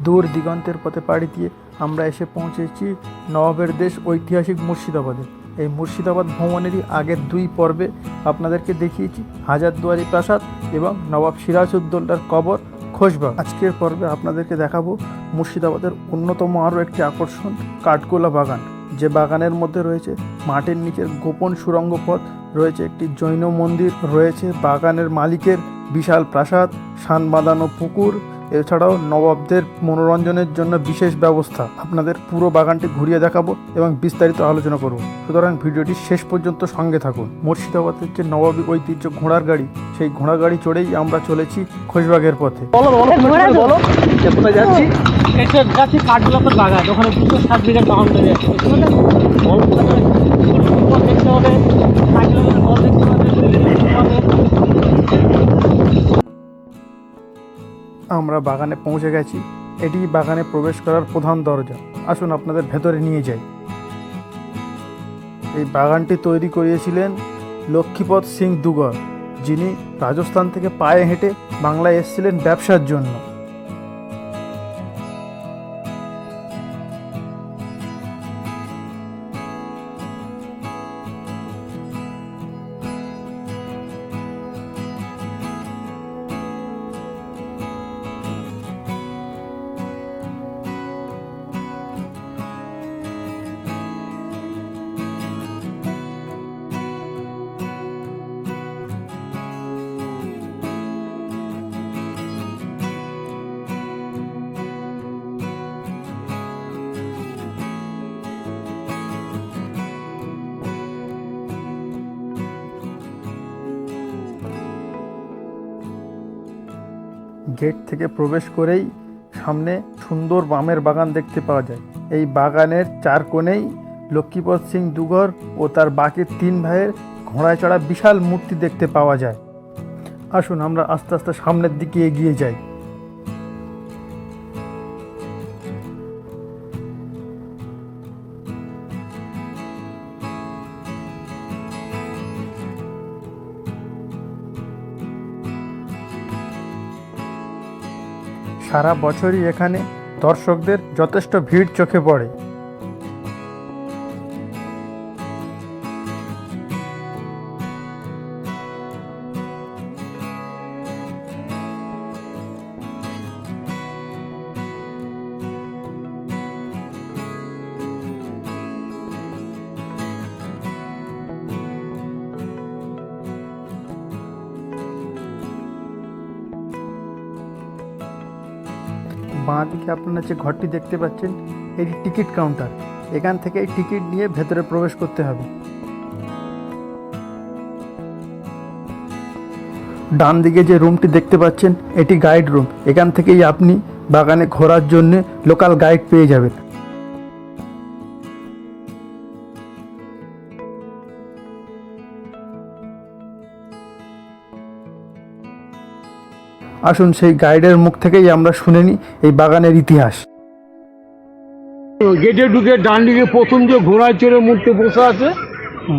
দূর দিগন্তের পথে পাড়ি দিয়ে আমরা এসে পৌঁছেছি নবাবের দেশ ঐতিহাসিক মুর্শিদাবাদে। এই মুর্শিদাবাদ ভ্রমণেরই আগের দুই পর্বে আপনাদেরকে দেখিয়েছি হাজারদুয়ারি প্রাসাদ এবং নবাব সিরাজউদ্দৌলার কবর খোশবাগ। আজকের পর্বে আপনাদেরকে দেখাবো মুর্শিদাবাদের অন্যতম আরও একটি আকর্ষণ কাঠগোলা বাগান, যে বাগানের মধ্যে রয়েছে মাটির নিচের গোপন সুড়ঙ্গ পথ, রয়েছে একটি জৈন মন্দির, রয়েছে বাগানের মালিকের বিশাল প্রাসাদ, শান বাঁধানো পুকুর, এছাড়াও নবাবদের মনোরঞ্জনের জন্য বিশেষ ব্যবস্থা। আপনাদের পুরো বাগানটি ঘুরিয়ে দেখাবো এবং বিস্তারিত আলোচনা করব, সুতরাং ভিডিওটি শেষ পর্যন্ত সঙ্গে থাকুন। মুর্শিদাবাদের যে নবাবী ঐতিহ্য ঘোড়ার গাড়ি, সেই ঘোড়া গাড়ি চড়েই আমরা চলেছি খোশবাগের পথে। কোথায় যাচ্ছি? যাচ্ছি কাঠগোলাপের বাগান, ওখানে 260 বিঘা বাউন্ডারি আছে। দেখতে হবে আমরা বাগানে পৌঁছে গেছি। এটি বাগানে প্রবেশ করার প্রধান দরজা। আসুন আপনাদের ভেতরে নিয়ে যাই। এই বাগানটি তৈরি করিয়েছিলেন লক্ষ্মীপদ সিং দুগর, যিনি রাজস্থান থেকে পায়ে হেঁটে বাংলায় এসেছিলেন ব্যবসার জন্য। গেট থেকে প্রবেশ করেই সামনে সুন্দর বামের বাগান দেখতে পাওয়া যায়। এই বাগানের চার কোণেই লক্ষ্মীপদ সিং দুগর ও তার বাকি 3 ভাইয়ের ঘোড়ায় চড়া বিশাল মূর্তি দেখতে পাওয়া যায়। আসুন আমরা আস্তে আস্তে সামনের দিকে এগিয়ে যাই। সারা বছরই এখানে দর্শকদের যথেষ্ট ভিড় চোখে পড়ে। বাঁ দিকে আপনারা যে ঘরটি দেখতে পাচ্ছেন, এটি টিকিট কাউন্টার। এখান থেকে টিকিট নিয়ে ভেতরে প্রবেশ করতে হবে। ডান দিকে যে রুমটি দেখতে পাচ্ছেন, এটি গাইড রুম। এখান থেকেই আপনি বাগানে ঘোরার জন্য লোকাল গাইড পেয়ে যাবেন। আসুন সেই গাইডের মুখ থেকেই আমরা শুনে নিই এই বাগানের ইতিহাস। গেটে ঢুকে ডান দিকে প্রথম যে ঘোড়ায় চড়ে মূর্তি বসে আছে,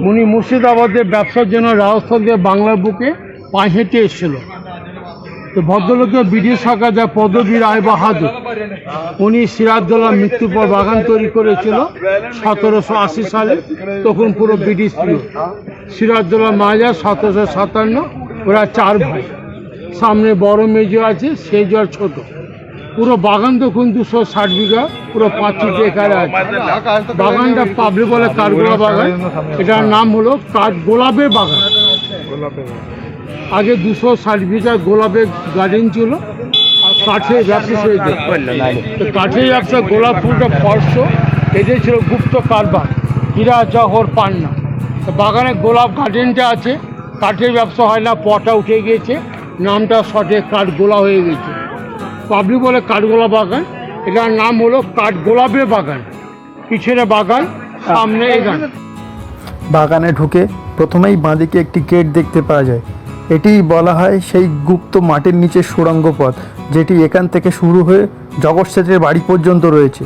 উনি মুর্শিদাবাদের ব্যবসার জন্য রাজস্থান থেকে বাংলার বুকে পায়ে হেঁটে এসেছিল। তো ভদ্রলোকের ব্রিটিশ সরকার যা পদবী রায় বাহাদুর, উনি সিরাজউদ্দৌলার মৃত্যুর পর বাগান তৈরি করেছিল 1780 সালে। তখন পুরো ব্রিটিশ ছিল। সিরাজউদ্দৌলা মারা যায় 1757। ওরা 4 ভাই। সামনে বড় মেজো আছে, সেই জল ছোট। পুরো বাগান দেখুন 260 বিঘা, পুরো 5 একর আছে। বাগানটা পাবলিক বলে কাঠগোলা বাগান। এটার নাম হলো কাঠগোলাপের বাগান। আগে 260 বিঘা গোলাপের গার্ডেন ছিল, আর কাঠের ব্যবসা হয়েছে। কাঠের ব্যবসা, গোলাপ ফুলটা ফর্স, এটাই ছিল গুপ্ত কারবার, হীরা জহর পান্না। বাগানে গোলাপ গার্ডেনটা আছে, কাঠের ব্যবসা হয় না, পটা উঠে গিয়েছে, নামটা শর্টে কাঠগোলা হয়ে গেছে। পাবলিক বলে কাঠগোলা বাগান। এটার নাম হলো কাঠগোলাপের বাগান। পিছনে বাগান, সামনে এখান। বাগানে ঢুকে প্রথমেই বাঁদিকে একটি গেট দেখতে পাওয়া যায়। এটিই বলা হয় সেই গুপ্ত মাটির নিচে সুড়ঙ্গ পথ, যেটি এখান থেকে শুরু হয়ে জগৎ সেঠের বাড়ি পর্যন্ত রয়েছে।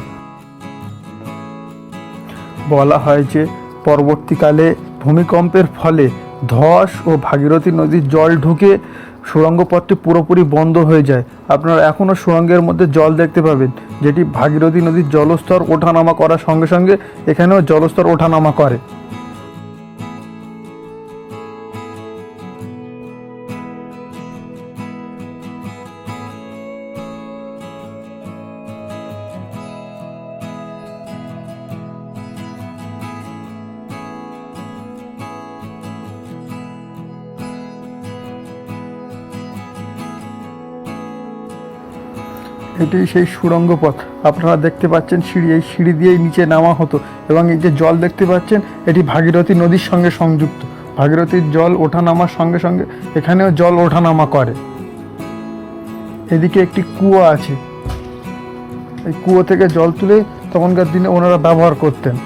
বলা হয় যে পরবর্তীকালে ভূমিকম্পের ফলে ধস ও ভাগীরথী নদীর জল ঢুকে সুড়ঙ্গ পথটি পুরোপুরি বন্ধ হয়ে যায়। আপনারা এখনও সুড়ঙ্গের মধ্যে জল দেখতে পাবেন, যেটি ভাগীরথী নদীর জলস্তর ওঠানামা করার সঙ্গে সঙ্গে এখানেও জলস্তর ওঠানামা করে। এটি সেই সুড়ঙ্গ পথ। আপনারা দেখতে পাচ্ছেন সিঁড়ি, এই সিঁড়ি দিয়েই নিচে নামা হতো এবং এই যে জল দেখতে পাচ্ছেন এটি ভাগীরথী নদীর সঙ্গে সংযুক্ত। ভাগীরথীর জল ওঠানামার সঙ্গে সঙ্গে এখানেও জল ওঠানামা করে। এদিকে একটি কুয়ো আছে, এই কুয়ো থেকে জল তুলে তখনকার দিনে ওনারা ব্যবহার করতেন।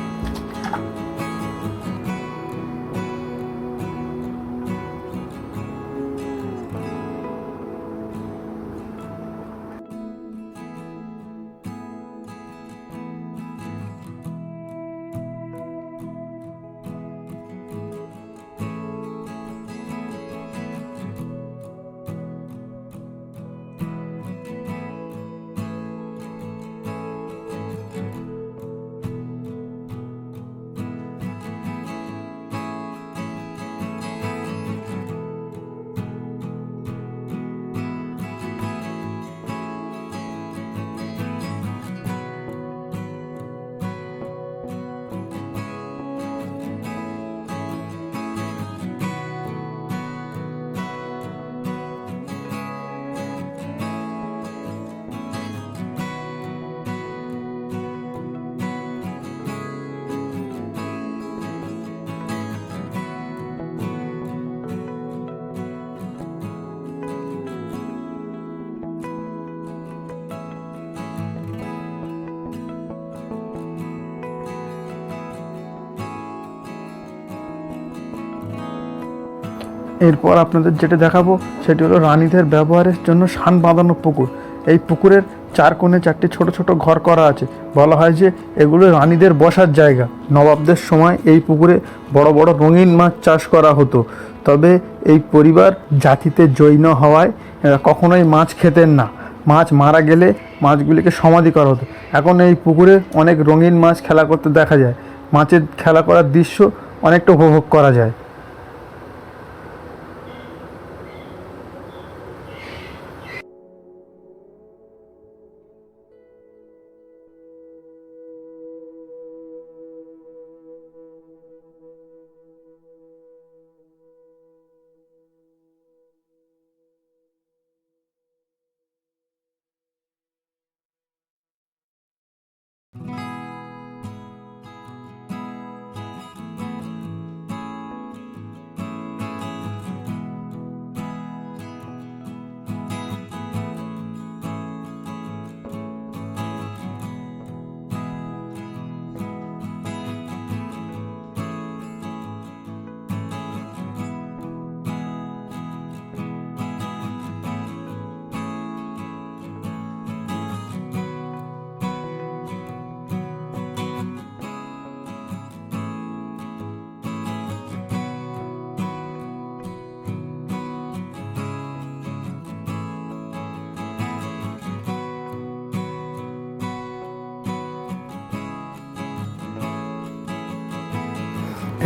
এরপর আপনাদের যেটা দেখাবো সেটি হলো রানীদের ব্যবহারের জন্য সান বাঁধানো পুকুর। এই পুকুরের চার কোণে চারটি ছোট ছোট ঘর করা আছে। বলা হয় যে এগুলো রানীদের বসার জায়গা। নবাবদের সময় এই পুকুরে বড় বড় রঙিন মাছ চাষ করা হতো। তবে এই পরিবার জাতিতে জৈন হওয়ায় কখনোই মাছ খেতেন না। মাছ মারা গেলে মাছগুলিকে সমাধি করা হতো। এখন এই পুকুরে অনেক রঙিন মাছ খেলা করতে দেখা যায়। মাছের খেলা করার দৃশ্য অনেকটা উপভোগ করা যায়।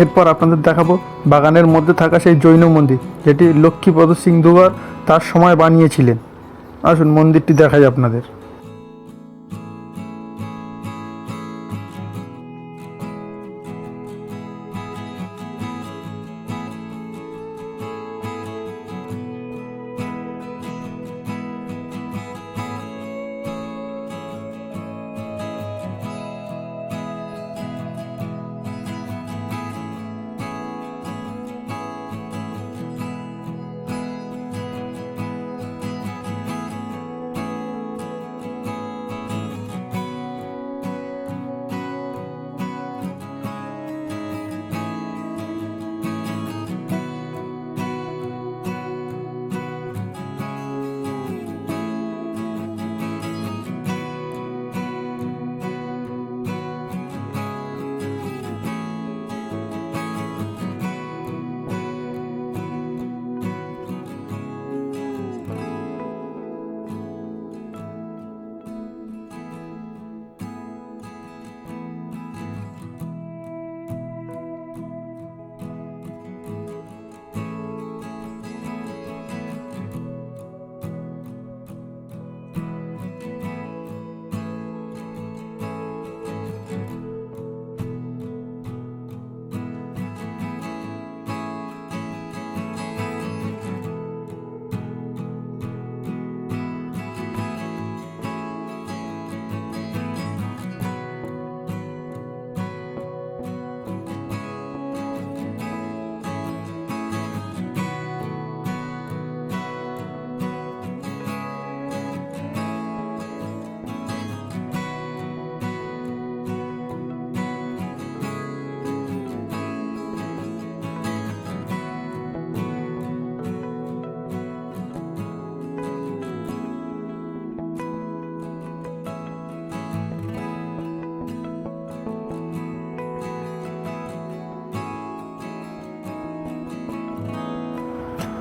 এরপর আপনাদের দেখাবো বাগানের মধ্যে থাকা সেই জৈন মন্দির, যেটি লক্ষ্মীপদ সিং দুগার তার সময় বানিয়েছিলেন। আসুন মন্দিরটি দেখাই আপনাদের।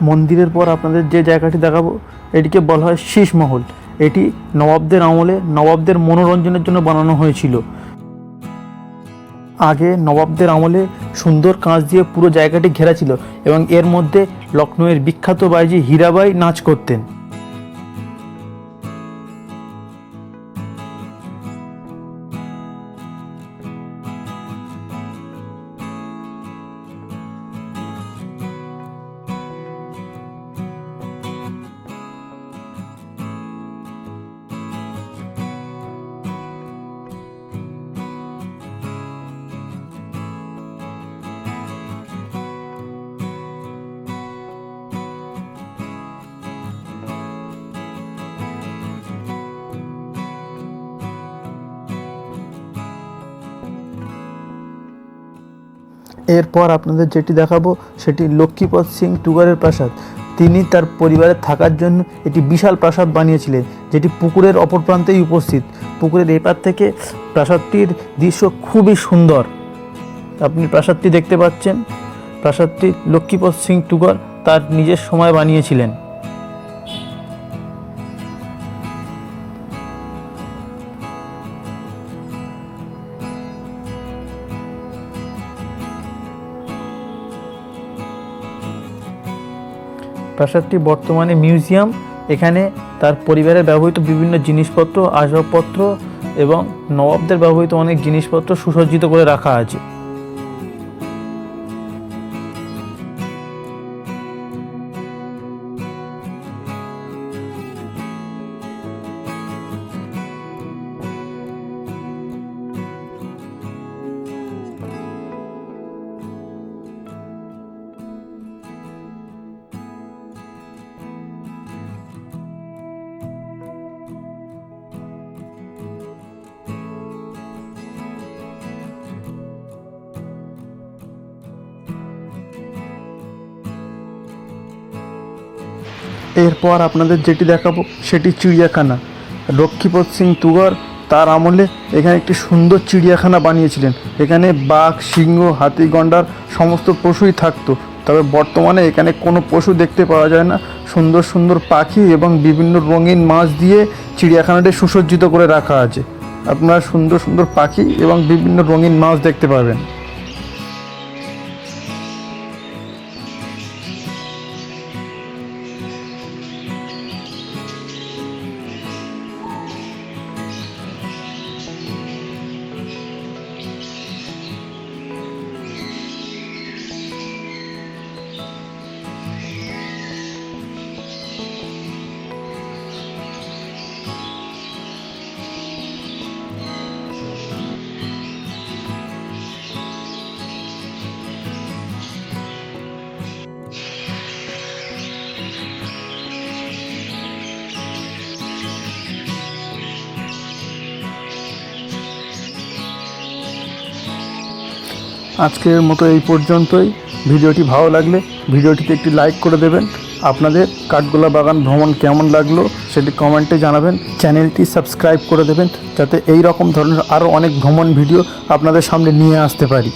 মন্দিরের পর আপনাদের যে জায়গাটি দেখাবো এটিকে বলা হয় শীষমহল। এটি নবাবদের আমলে নবাবদের মনোরঞ্জনের জন্য বানানো হয়েছিল। আগে নবাবদের আমলে সুন্দর কাঁচ দিয়ে পুরো জায়গাটি ঘেরা ছিল এবং এর মধ্যে লখনৌয়ের বিখ্যাত বাইজি হীরাবাই নাচ করতেন। এরপর আপনাদের যেটি দেখাবো সেটি লক্ষ্মীপদ সিং টুগারের প্রাসাদ। তিনি তার পরিবারের থাকার জন্য একটি বিশাল প্রাসাদ বানিয়েছিলেন, যেটি পুকুরের অপর প্রান্তেই উপস্থিত। পুকুরের এপার থেকে প্রাসাদটির দৃশ্য খুবই সুন্দর। আপনি প্রাসাদটি দেখতে পাচ্ছেন। প্রাসাদটি লক্ষ্মীপদ সিং টুগার তার নিজের সময় বানিয়েছিলেন। প্রাসাদটি বর্তমানে মিউজিয়াম। এখানে তার পরিবারের ব্যবহৃত বিভিন্ন জিনিসপত্র, আসবাবপত্র এবং নবাবদের ব্যবহৃত অনেক জিনিসপত্র সুসজ্জিত করে রাখা আছে। এরপর আপনাদের যেটি দেখাবো সেটি চিড়িয়াখানা। লক্ষ্মীপদ সিং টুগার তার আমলে এখানে একটি সুন্দর চিড়িয়াখানা বানিয়েছিলেন। এখানে বাঘ, সিংহ, হাতি, গন্ডার সমস্ত পশুই থাকতো। তবে বর্তমানে এখানে কোনো পশু দেখতে পাওয়া যায় না। সুন্দর সুন্দর পাখি এবং বিভিন্ন রঙিন মাছ দিয়ে চিড়িয়াখানাটি সুসজ্জিত করে রাখা আছে। আপনারা সুন্দর সুন্দর পাখি এবং বিভিন্ন রঙিন মাছ দেখতে পাবেন। আজকের মতো এই পর্যন্তই। ভিডিওটি ভালো লাগলে ভিডিওটিতে একটি লাইক করে দেবেন। আপনাদের কাঠগোলা বাগান ভ্রমণ কেমন লাগলো সেটি কমেন্টে জানাবেন। চ্যানেলটি সাবস্ক্রাইব করে দেবেন যাতে এই রকম ধরনের আরও অনেক ভ্রমণ ভিডিও আপনাদের সামনে নিয়ে আসতে পারি।